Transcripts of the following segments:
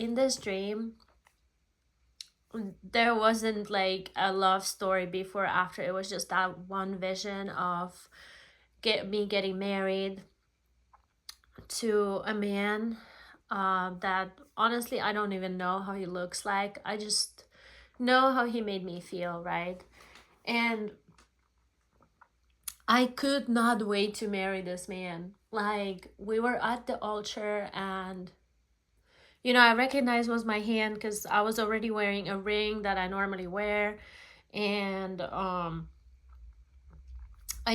in this dream, there wasn't like a love story before, after. It was just that one vision of me getting married to a man that honestly I don't even know how he looks like. I just know how he made me feel, right? And I could not wait to marry this man. Like, we were at the altar, and I recognized was my hand because I was already wearing a ring that I normally wear. And I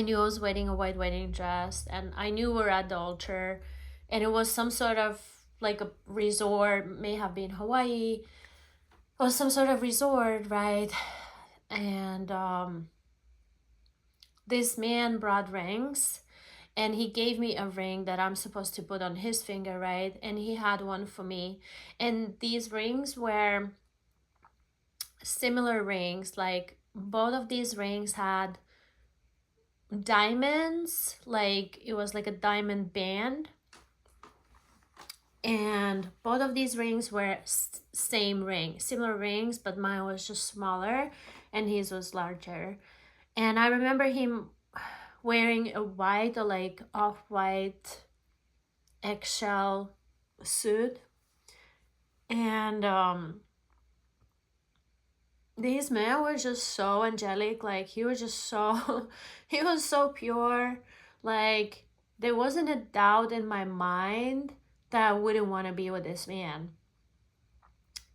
knew I was wearing a white wedding dress, and I knew we are at the altar, and it was some sort of like a resort, may have been Hawaii, or some sort of resort, right? And this man brought rings, and he gave me a ring that I'm supposed to put on his finger, right? And he had one for me. And these rings were similar rings, like both of these rings had diamonds, like it was like a diamond band. And both of these rings were same ring, similar rings, but mine was just smaller and his was larger. And I remember him wearing a white or like off-white eggshell suit. And this man was just so angelic. Like, he was just so he was so pure. Like, there wasn't a doubt in my mind that I wouldn't want to be with this man.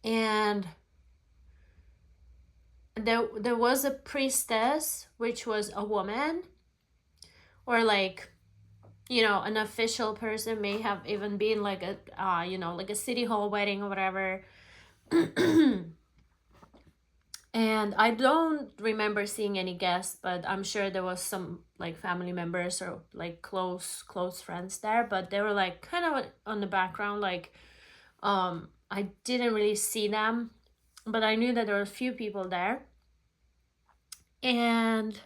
And there was a priestess, which was a woman, or like, an official person, may have even been like a like a city hall wedding or whatever. And I don't remember seeing any guests, but I'm sure there was some like family members or like close friends there, but they were like kind of on the background. Like, I didn't really see them, but I knew that there were a few people there. And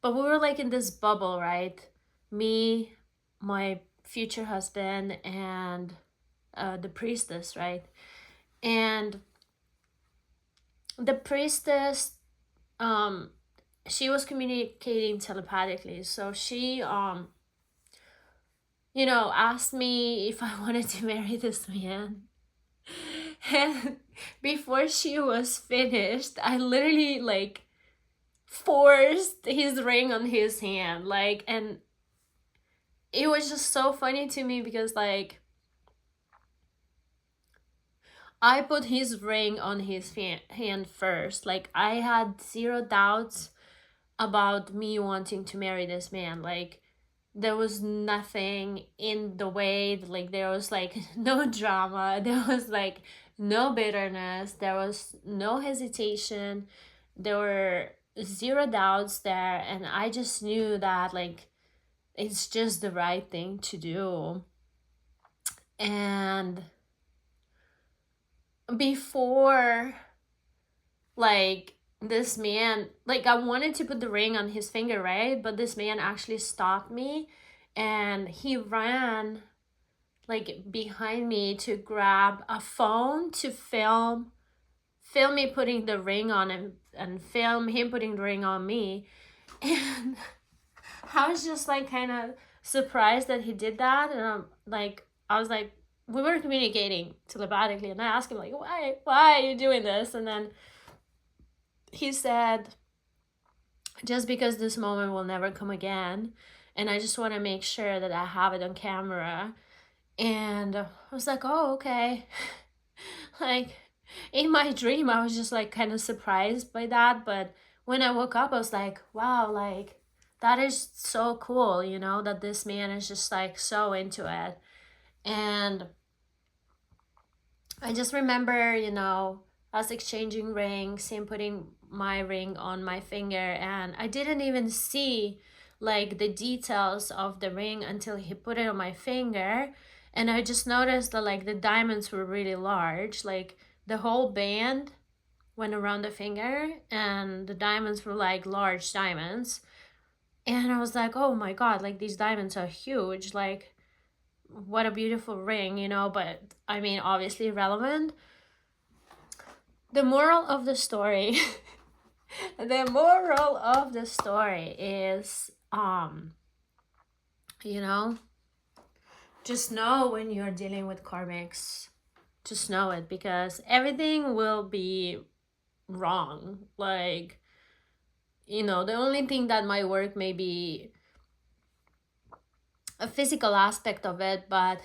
but we were like in this bubble, right? Me, my future husband, and the priestess, right? And the priestess, she was communicating telepathically. So she asked me if I wanted to marry this man. And before she was finished, I literally like forced his ring on his hand, like, and it was just so funny to me because like I put his ring on his hand first. Like, I had zero doubts about me wanting to marry this man. Like, there was nothing in the way, like there was like no drama, there was like no bitterness, there was no hesitation, there were zero doubts there, and I just knew that like it's just the right thing to do. And before, like, this man, like, I wanted to put the ring on his finger, right? But this man actually stopped me, and he ran like behind me to grab a phone to film me putting the ring on him, and film him putting the ring on me. And I was just like kind of surprised that he did that. And I was like, we were communicating telepathically, and I asked him like, why are you doing this? And then he said, just because this moment will never come again, and I just want to make sure that I have it on camera. And I was like, oh, okay. Like, in my dream, I was just like kind of surprised by that. But when I woke up, I was like, wow, like, that is so cool, that this man is just like so into it. And I just remember, us exchanging rings, him putting my ring on my finger, and I didn't even see like the details of the ring until he put it on my finger. And I just noticed that like the diamonds were really large, like the whole band went around the finger, and the diamonds were like large diamonds. And I was like, oh my god, like these diamonds are huge. Like, what a beautiful ring, you know, but I mean, obviously relevant. The moral of the story, the moral of the story is, you know, just know when you're dealing with karmics, just know it, because everything will be wrong. Like, you know, the only thing that might work may be a physical aspect of it, but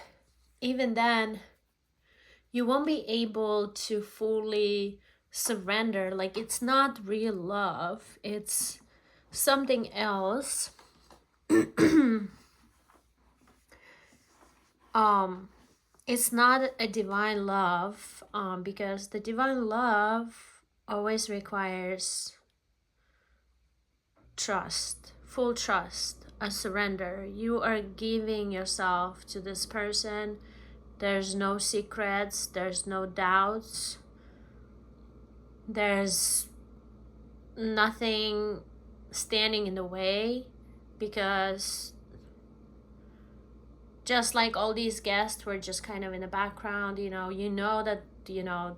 even then, you won't be able to fully surrender. Like, it's not real love, it's something else. It's not a divine love, because the divine love always requires trust, full trust, a surrender. You are giving yourself to this person. There's no secrets, there's no doubts, there's nothing standing in the way, because just like all these guests were just kind of in the background, you know that, you know,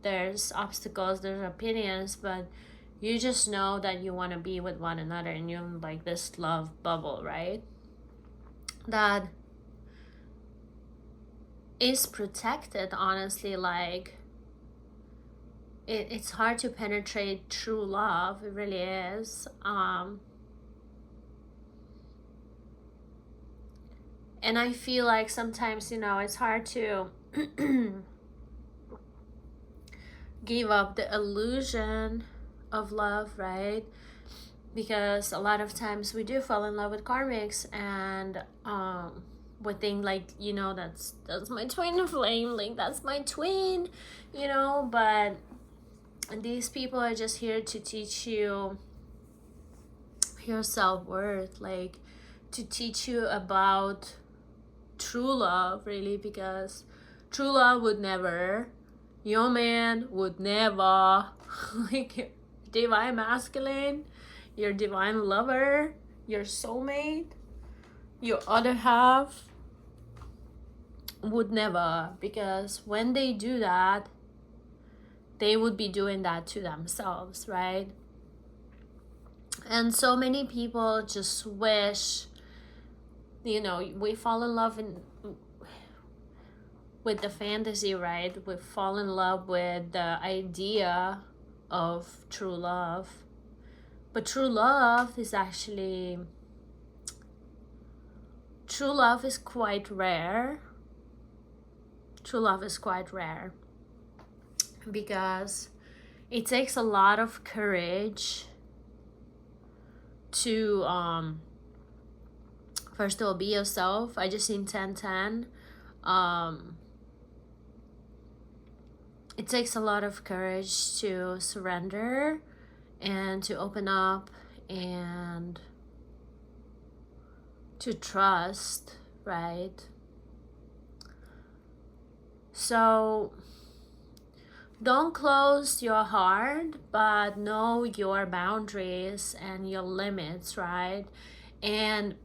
there's obstacles, there's opinions, but you just know that you want to be with one another, and you're like this love bubble, right? That is protected, honestly. Like, it's hard to penetrate true love, it really is. And I feel like sometimes, you know, it's hard to give up the illusion of love, right? Because a lot of times we do fall in love with karmics, and we think, like, you know, that's my twin flame, like that's my twin, you know. But these people are just here to teach you your self-worth, like to teach you about true love, really, because true love would never, your man would never, like, divine masculine, your divine lover, your soulmate, your other half would never, because when they do that, they would be doing that to themselves, right? And so many people just wish, you know, we fall in love with the fantasy, right? We fall in love with the idea of true love. But true love is actually, true love is quite rare. True love is quite rare because it takes a lot of courage to first of all be yourself. I just seen 1010. It takes a lot of courage to surrender and to open up and to trust, right? So don't close your heart, but know your boundaries and your limits, right? And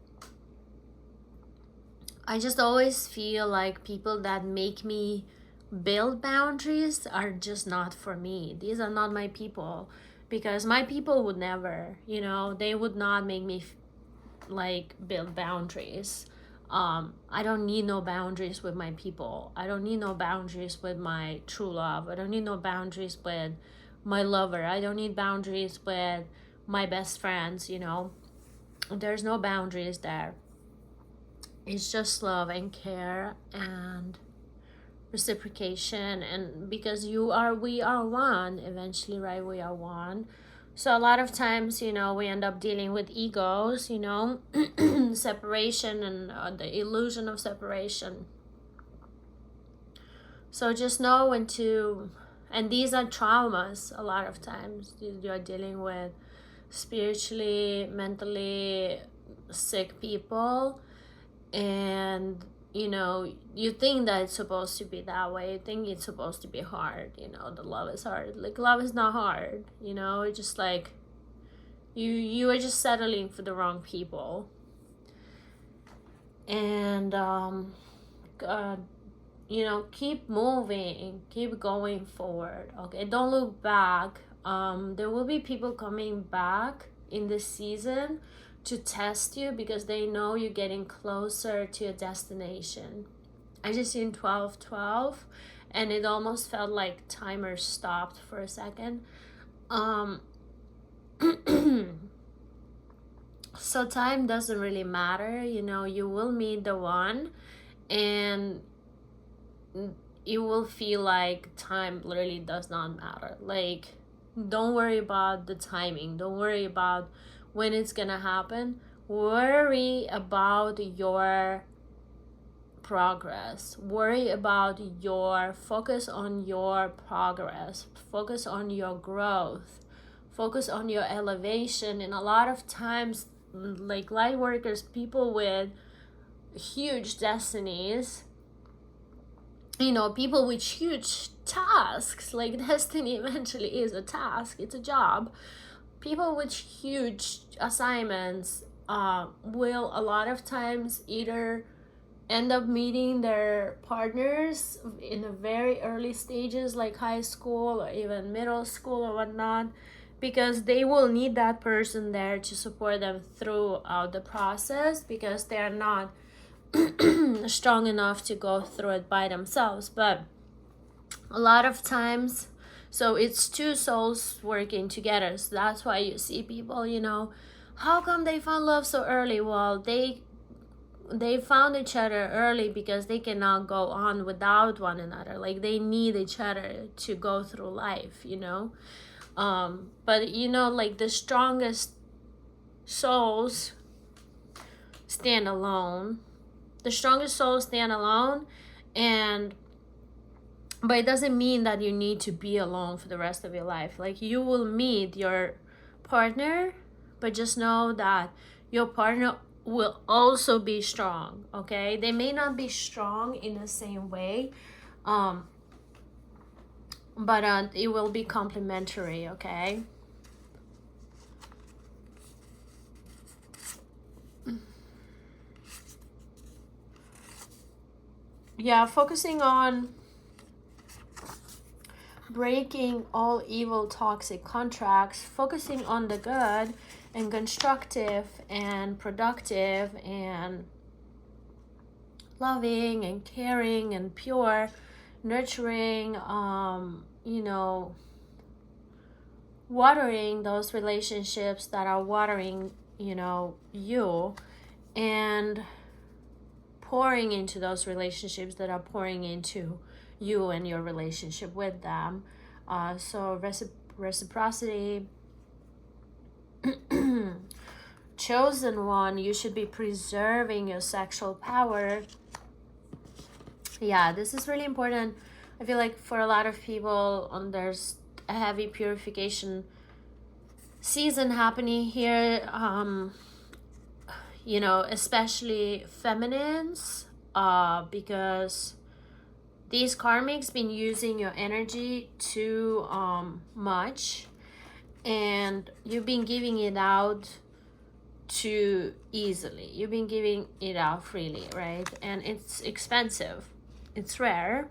I just always feel like people that make me build boundaries are just not for me. These are not my people, because my people would never, you know, they would not make me like build boundaries. I don't need no boundaries with my people. I don't need no boundaries with my true love. I don't need no boundaries with my lover. I don't need boundaries with my best friends, you know. There's no boundaries there. It's just love and care and reciprocation, and because we are one eventually, right? We are one. So a lot of times, you know, we end up dealing with egos, you know, separation and the illusion of separation. So just know when to, and these are traumas a lot of times. You're dealing with spiritually, mentally sick people, and you know, you think that it's supposed to be that way. You think it's supposed to be hard, you know, the love is hard. Like, love is not hard, you know. It's just like you are just settling for the wrong people. And you know, keep moving, keep going forward. Okay, don't look back. There will be people coming back in this season to test you because they know you're getting closer to your destination. I just seen 1212 and it almost felt like timer stopped for a second. So time doesn't really matter, you know, you will meet the one and you will feel like time literally does not matter. Like, don't worry about the timing, don't worry about when it's gonna happen. Worry about your progress, worry about your focus on your progress, focus on your growth, focus on your elevation. And a lot of times, like light workers, people with huge destinies, you know, people with huge tasks, like destiny eventually is a task, it's a job. People with huge assignments will a lot of times either end up meeting their partners in the very early stages, like high school or even middle school or whatnot, because they will need that person there to support them throughout the process, because they are not strong enough to go through it by themselves. But a lot of times, so it's two souls working together. So that's why you see people, you know, how come they found love so early? Well, they found each other early because they cannot go on without one another. Like, they need each other to go through life, you know. But you know, like the strongest souls stand alone. The strongest souls stand alone, and but it doesn't mean that you need to be alone for the rest of your life. Like, you will meet your partner, but just know that your partner will also be strong. Okay, they may not be strong in the same way, but it will be complementary. Okay. Yeah, focusing on breaking all evil toxic contracts, focusing on the good and constructive and productive and loving and caring and pure, nurturing, you know, watering those relationships that are watering, you know, you, and pouring into those relationships that are pouring into you and your relationship with them. So reciprocity. Chosen one, you should be preserving your sexual power. Yeah, this is really important. I feel like for a lot of people, there's a heavy purification season happening here. You know, especially feminines, because these karmics been using your energy too much, and you've been giving it out too easily. You've been giving it out freely, right? And it's expensive, it's rare,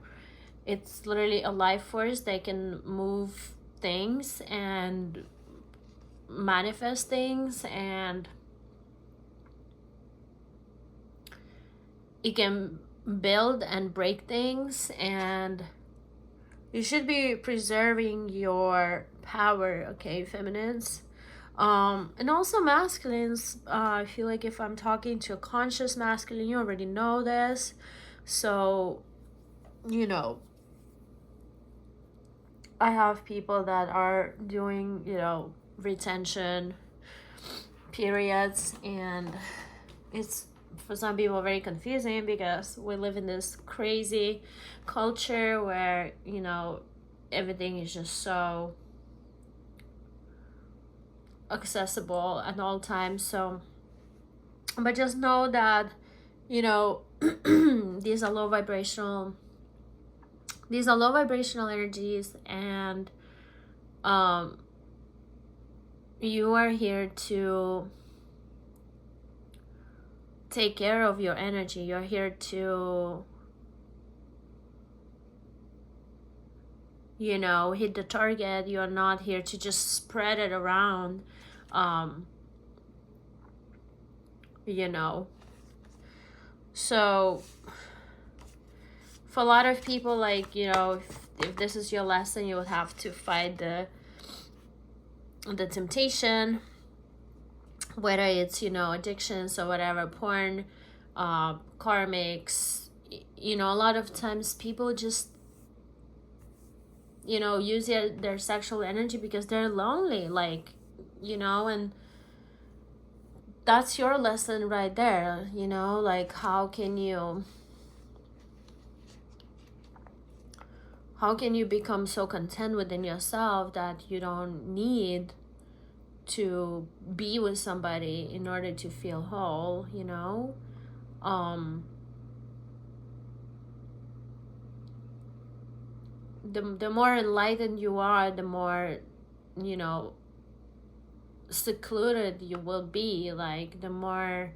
it's literally a life force that can move things and manifest things, and it can build and break things. And you should be preserving your power, okay, feminines. And also masculines. I feel like if I'm talking to a conscious masculine, you already know this. So, you know, I have people that are doing, you know, retention periods, and it's for some people very confusing because we live in this crazy culture where, you know, everything is just so accessible at all times. So, but just know that, you know, these are low vibrational energies, and you are here to take care of your energy. You're here to you know, hit the target. You're not here to just spread it around, you know. So for a lot of people, like, you know, if this is your lesson, you would have to fight the temptation, whether it's, you know, addictions or whatever, porn, karmics. You know, a lot of times people just, you know, use their sexual energy because they're lonely, like, you know. And that's your lesson right there, you know. Like, how can you become so content within yourself that you don't need to be with somebody in order to feel whole, you know? The more enlightened you are, the more, you know, secluded you will be. Like, the more,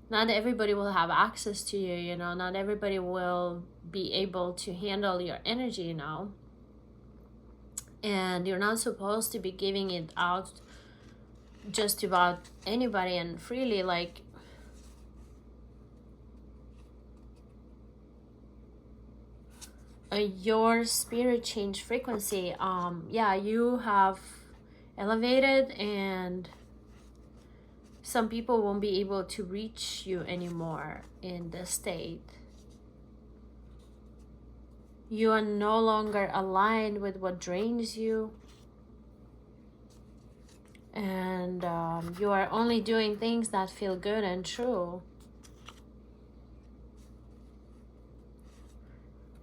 not everybody will have access to you, you know. Not everybody will be able to handle your energy, you know. And you're not supposed to be giving it out just about anybody and freely. Like, your spirit change frequency. Yeah, you have elevated, and some people won't be able to reach you anymore in this state. You are no longer aligned with what drains you, and you are only doing things that feel good and true.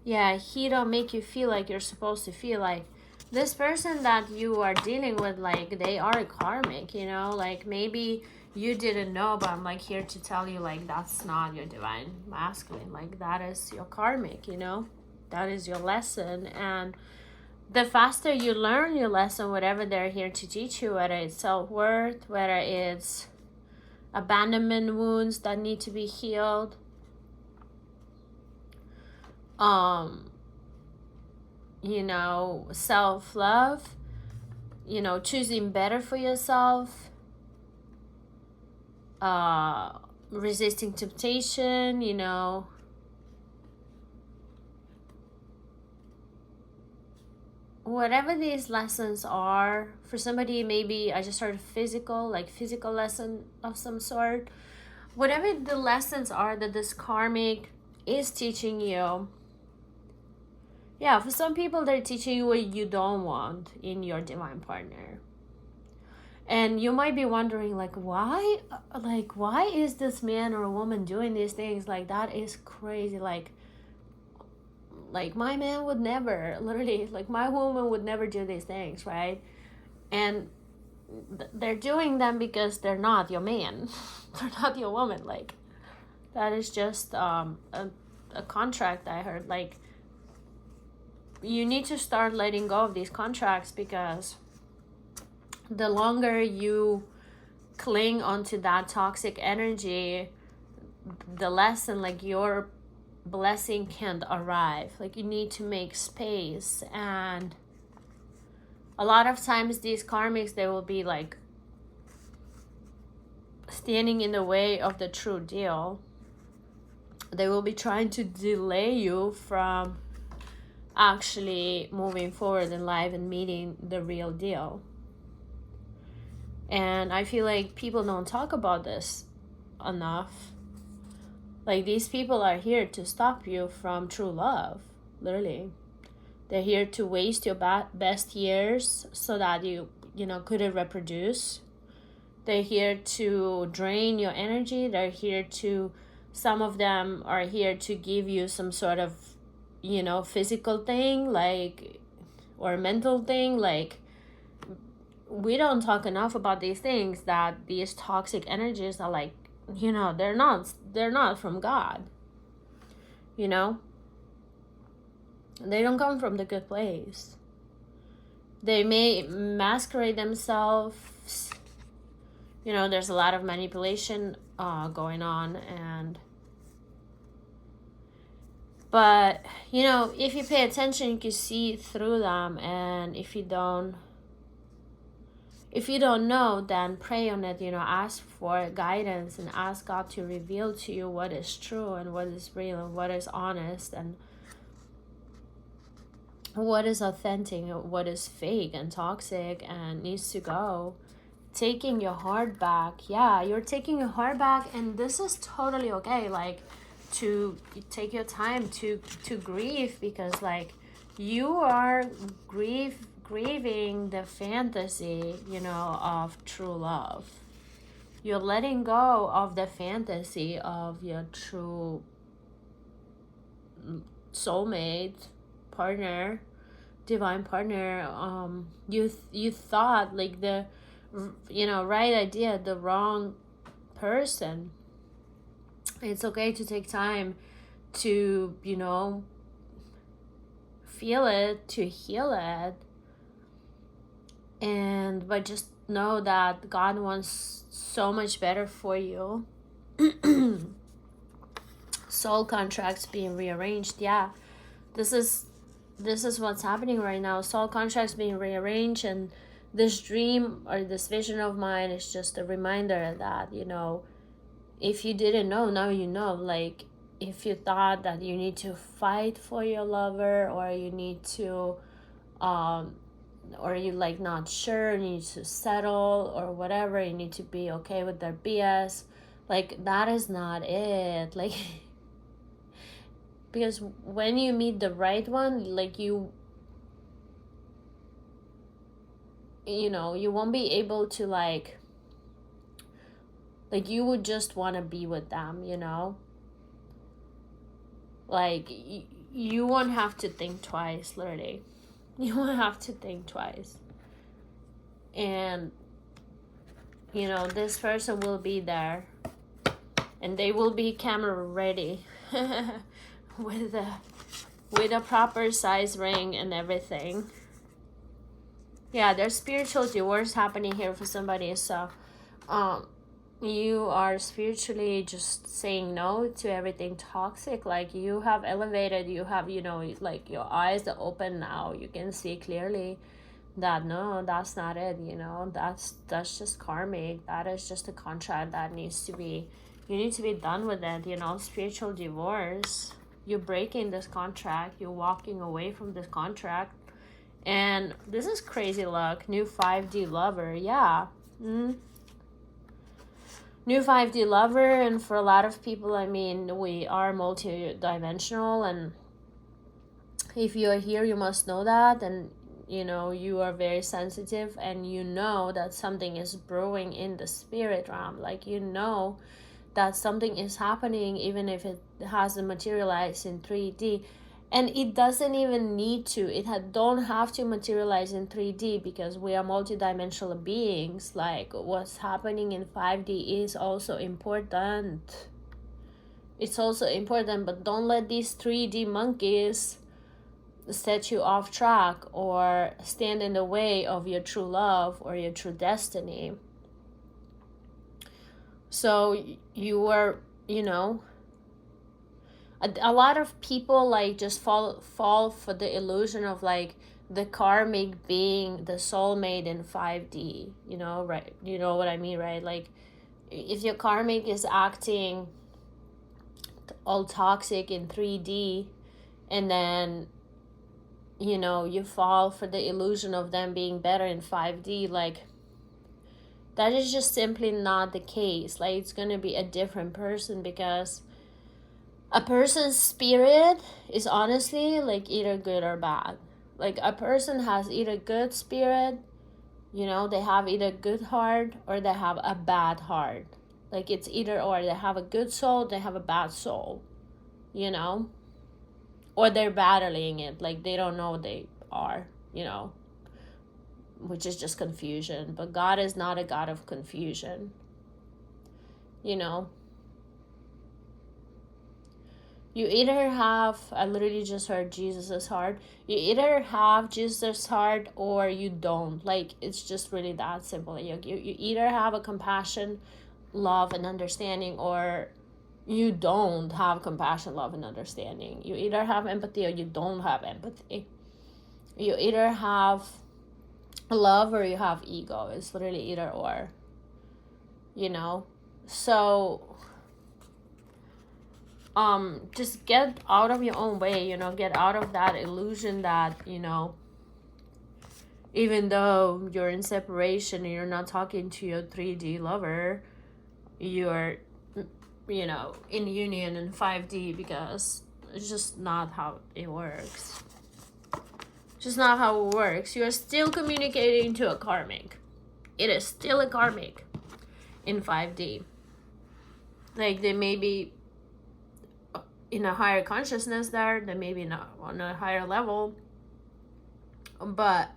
Yeah, he don't make you feel like you're supposed to feel. Like, this person that you are dealing with, like, they are karmic, you know. Like, maybe you didn't know, but I'm like here to tell you, like, that's not your divine masculine. Like, that is your karmic, you know. That is your lesson. And the faster you learn your lesson, whatever they're here to teach you, whether it's self-worth, whether it's abandonment wounds that need to be healed, you know, self-love, you know, choosing better for yourself, resisting temptation, you know, whatever these lessons are. For somebody, maybe I just heard physical lesson of some sort. Whatever the lessons are that this karmic is teaching you. Yeah, for some people, they're teaching you what you don't want in your divine partner. And you might be wondering, like, why is this man or woman doing these things? Like, that is crazy. Like my man would never, literally, like, my woman would never do these things, right? And they're doing them because they're not your man. They're not your woman. Like, that is just a contract I heard. Like, you need to start letting go of these contracts, because the longer you cling onto that toxic energy, the less, and like, your blessing can't arrive. Like, you need to make space. And a lot of times these karmics, they will be like standing in the way of the true deal. They will be trying to delay you from actually moving forward in life and meeting the real deal. And I feel like people don't talk about this enough. Like, these people are here to stop you from true love, literally. They're here to waste your best years so that you know, couldn't reproduce. They're here to drain your energy. They're here to, some of them are here to give you some sort of, you know, physical thing, like, or mental thing. Like, we don't talk enough about these things, that these toxic energies are, like, you know, they're not from God, you know. They don't come from the good place. They may masquerade themselves, you know. There's a lot of manipulation going on. But, you know, if you pay attention, you can see through them. And if you don't know, then pray on it, you know, ask for guidance and ask God to reveal to you what is true and what is real and what is honest and what is authentic, what is fake and toxic and needs to go. Taking your heart back. Yeah, you're taking your heart back, and this is totally okay. Like, to take your time to grieve, because like you are grieving the fantasy, you know, of true love. You're letting go of the fantasy of your true soulmate, partner, divine partner. You thought like the, you know, right idea, the wrong person. It's okay to take time to, you know, feel it, to heal it. And but just know that God wants so much better for you. Soul contracts being rearranged. Yeah, this is what's happening right now. Soul contracts being rearranged, and this dream or this vision of mine is just a reminder that, you know, if you didn't know, now you know. Like, if you thought that you need to fight for your lover, or you need to or you like not sure, you need to settle or whatever, you need to be okay with their BS, like that is not it. Like, because when you meet the right one, like you know, you won't be able to like you would just want to be with them, you know, like you won't have to think twice, literally. You won't have to think twice. And, you know, this person will be there, and they will be camera ready with a proper size ring and everything. Yeah, there's spiritual divorce happening here for somebody. So you are spiritually just saying no to everything toxic. Like, you have elevated, you have, you know, like your eyes are open now, you can see clearly that no, that's not it, you know, that's just karmic. That is just a contract that needs to be, you need to be done with it, you know. Spiritual divorce, you're breaking this contract, you're walking away from this contract. And this is crazy luck. New 5D lover. Yeah. New 5D lover. And for a lot of people, I mean, we are multi-dimensional, and if you are here, you must know that. And you know, you are very sensitive, and you know that something is brewing in the spirit realm. Like, you know that something is happening, even if it hasn't materialized in 3D. And it doesn't even need to. Don't have to materialize in 3D, because we are multidimensional beings. Like, what's happening in 5D is also important. It's also important, but don't let these 3D monkeys set you off track or stand in the way of your true love or your true destiny. So you are, you know, a lot of people like just fall for the illusion of like the karmic being the soulmate in 5D, you know, right? You know what I mean, right? Like, if your karmic is acting all toxic in 3D, and then, you know, you fall for the illusion of them being better in 5D, like, that is just simply not the case. Like, it's gonna be a different person, because a person's spirit is honestly like either good or bad. Like, a person has either good spirit, you know, they have either good heart, or they have a bad heart. Like, it's either or. They have a good soul, they have a bad soul, you know, or they're battling it, like they don't know they are, you know, which is just confusion. But God is not a God of confusion, you know. You either have, I literally just heard Jesus's heart. You either have Jesus' heart, or you don't. Like, it's just really that simple. You either have a compassion, love, and understanding, or you don't have compassion, love, and understanding. You either have empathy or you don't have empathy. You either have love or you have ego. It's literally either or, you know? So, just get out of your own way, you know, get out of that illusion that, you know, even though you're in separation and you're not talking to your 3D lover, you're, you know, in union in 5D, because it's just not how it works. Just not how it works. You're still communicating to a karmic. It is still a karmic in 5D. Like, they may be in a higher consciousness there, they may be not on a higher level, but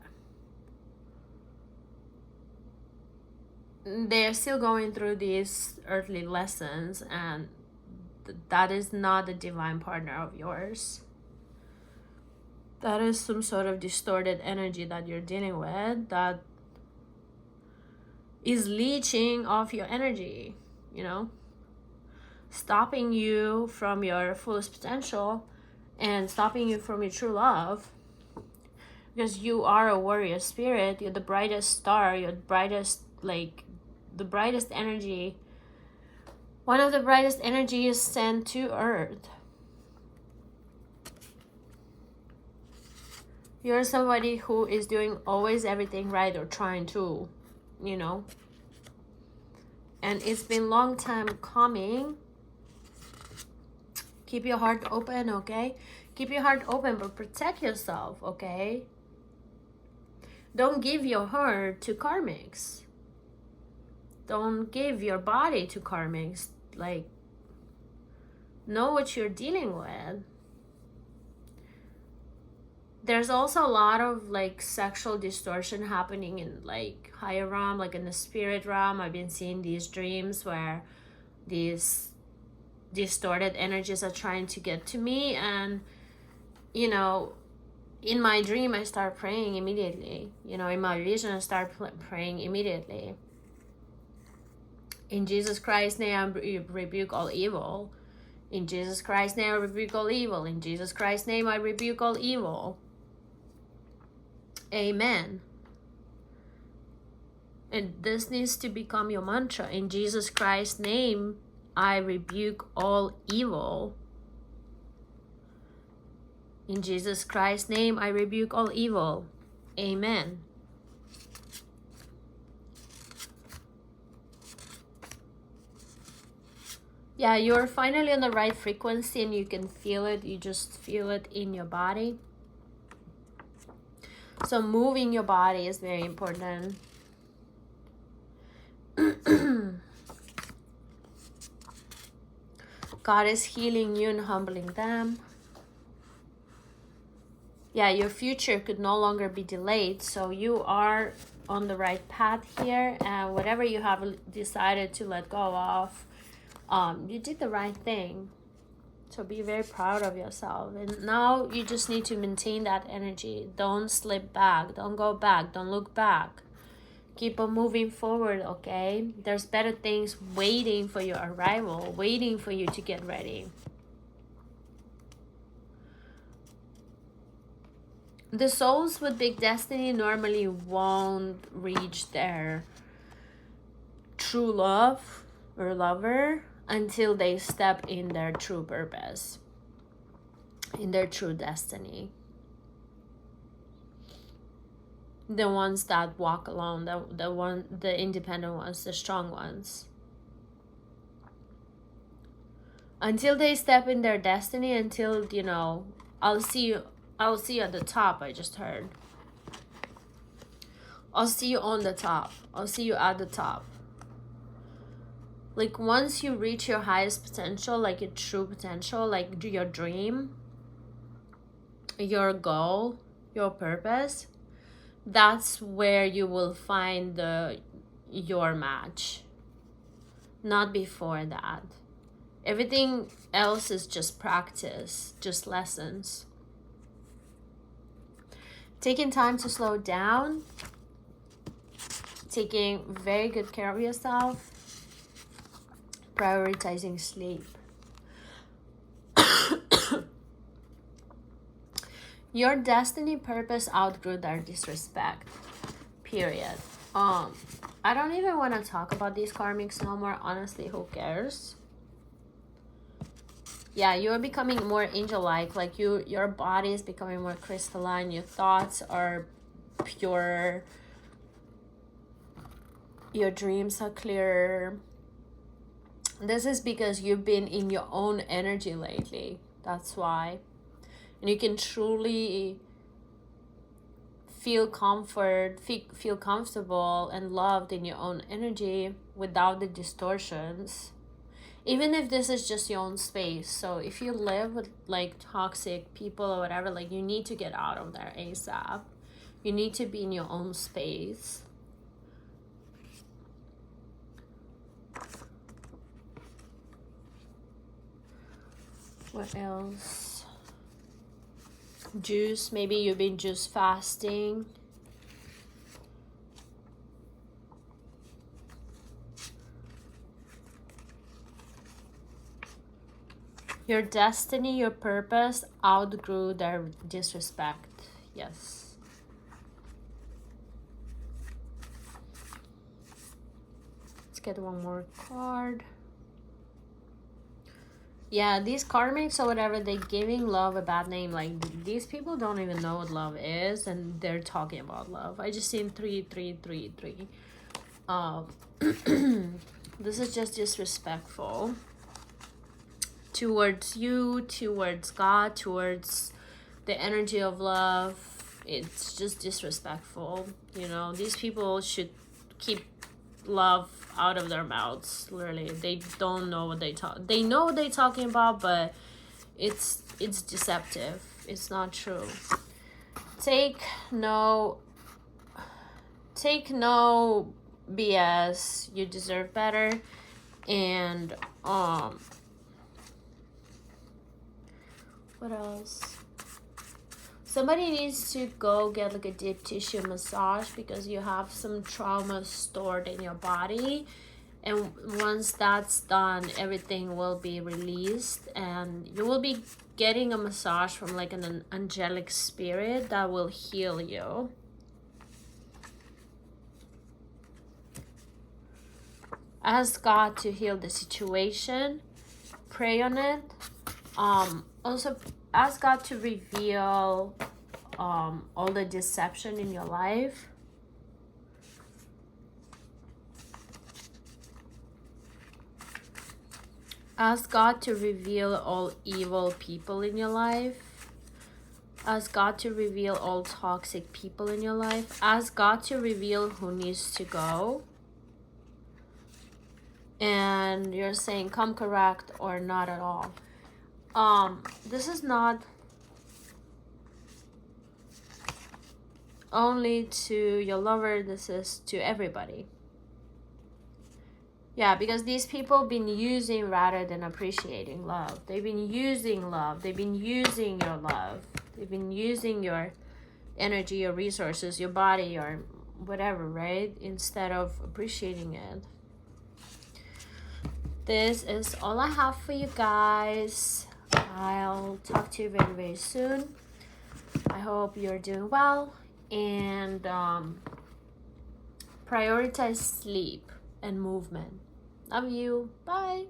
they're still going through these earthly lessons, and that is not the divine partner of yours. That is some sort of distorted energy that you're dealing with that is leeching off your energy, you know, stopping you from your fullest potential and stopping you from your true love. Because you are a warrior spirit, you're the brightest star, you're the brightest, like, the brightest energy, one of the brightest energies sent to earth. You're somebody who is doing always everything right, or trying to, you know. And it's been long time coming. Keep your heart open, okay? Keep your heart open, but protect yourself, okay? Don't give your heart to karmics. Don't give your body to karmics. Like, know what you're dealing with. There's also a lot of, like, sexual distortion happening in, like, higher realm, like in the spirit realm. I've been seeing these dreams where these distorted energies are trying to get to me, and, you know, in my dream I start praying immediately. You know, in my vision I start praying immediately. In Jesus Christ's name, I rebuke all evil. In Jesus Christ's name, I rebuke all evil. In Jesus Christ's name, I rebuke all evil. Amen. And this needs to become your mantra. In Jesus Christ's name, I rebuke all evil. In Jesus Christ's name, I rebuke all evil. Amen. Yeah, you're finally on the right frequency and you can feel it. You just feel it in your body. So moving your body is very important. God is healing you and humbling them. Yeah, your future could no longer be delayed. So you are on the right path here. And whatever you have decided to let go of, you did the right thing. So be very proud of yourself. And now you just need to maintain that energy. Don't slip back. Don't go back. Don't look back. Keep on moving forward, okay? There's better things waiting for your arrival, waiting for you to get ready. The souls with big destiny normally won't reach their true love or lover until they step in their true purpose, in their true destiny. The ones that walk alone, the independent ones, the strong ones. Until they step in their destiny, until, you know, I'll see you at the top, I just heard. I'll see you on the top. I'll see you at the top. Like, once you reach your highest potential, like your true potential, like your dream, your goal, your purpose, that's where you will find your match. Not before that. Everything else is just practice, just lessons. Taking time to slow down, taking very good care of yourself, prioritizing sleep. Your destiny purpose outgrew their disrespect. Period. I don't even want to talk about these karmics no more. Honestly, who cares? Yeah, you're becoming more angel-like. Like your body is becoming more crystalline. Your thoughts are pure. Your dreams are clear. This is because you've been in your own energy lately. That's why. And you can truly feel comfort, feel comfortable and loved in your own energy without the distortions. Even if this is just your own space. So if you live with like toxic people or whatever, like you need to get out of there ASAP. You need to be in your own space. What else? Juice. Maybe you've been juice fasting. Your destiny, your purpose outgrew their disrespect. Yes. Let's get one more card. Yeah, these karmics or whatever, they're giving love a bad name. Like, these people don't even know what love is, and they're talking about love. I just seen 333. This is just disrespectful towards you, towards God, towards the energy of love. It's just disrespectful. You know, these people should keep love out of their mouths. Literally, they don't know what they talk. They know what they're talking about, but it's deceptive. It's not true. Take no BS. You deserve better. And what else? Somebody needs to go get like a deep tissue massage because you have some trauma stored in your body. And once that's done, everything will be released. And you will be getting a massage from like an angelic spirit that will heal you. Ask God to heal the situation. Pray on it. Also ask God to reveal all the deception in your life. Ask God to reveal all evil people in your life. Ask God to reveal all toxic people in your life. Ask God to reveal who needs to go. And you're saying come correct or not at all. This is not only to your lover, this is to everybody. Yeah, because these people have been using rather than appreciating love. They've been using love. They've been using your love. They've been using your energy, your resources, your body, your whatever, right? Instead of appreciating it. This is all I have for you guys. I'll talk to you very, very soon. I hope you're doing well. And prioritize sleep and movement. Love you. Bye.